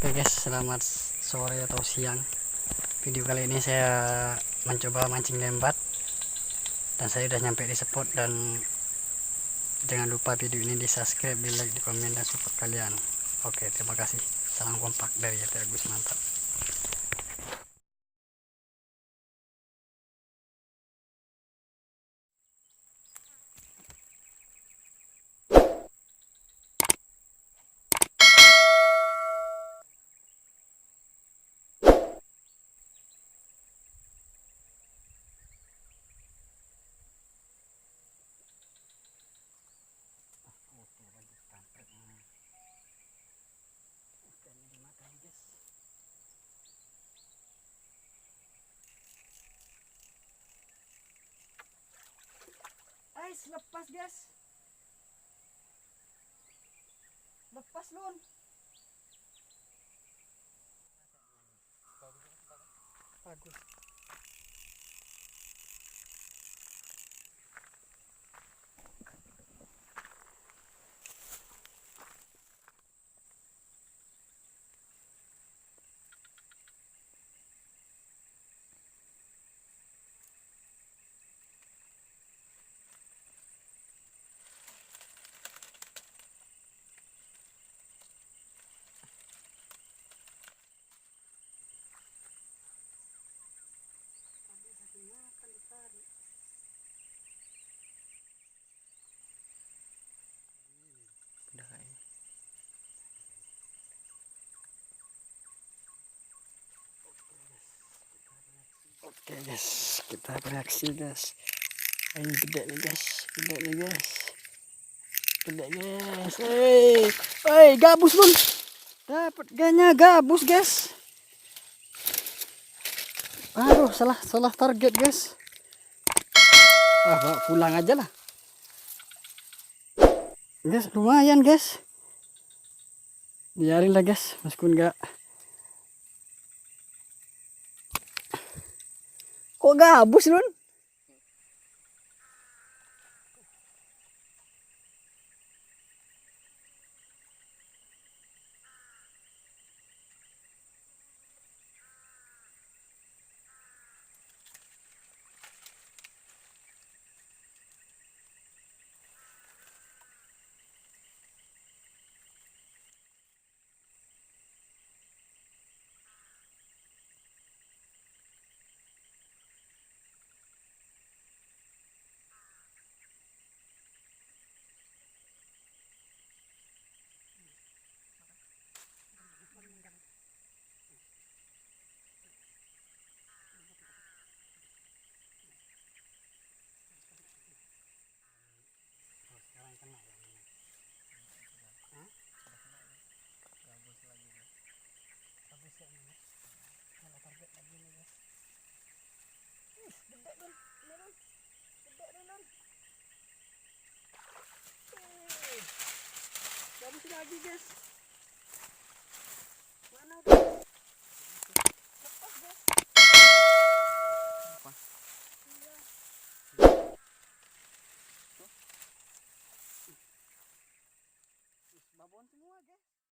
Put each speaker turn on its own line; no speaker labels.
Oke guys, selamat sore atau siang. Video kali ini saya mencoba mancing lembat dan saya udah nyampe di spot. Dan jangan lupa video ini di subscribe, di like, di komen, dan support kalian. Oke, terima kasih. Salam kompak dari YT Agus, mantap. Lepas guys, lepas lun. Bagus. Oke guys, kita bereaksi guys. Ini gede nih guys, gede nih guys, gede guys. Hei, gabus bun, dapat ganya gabus guys. Aduh, salah target guys. Bawa pulang aja lah guys, lumayan guys. Biarin lah guys, meskipun enggak. Kok gabus lun? Gabus lagi guys. Mana udah? Lepas guys. Apa? Iya. Babon semua guys.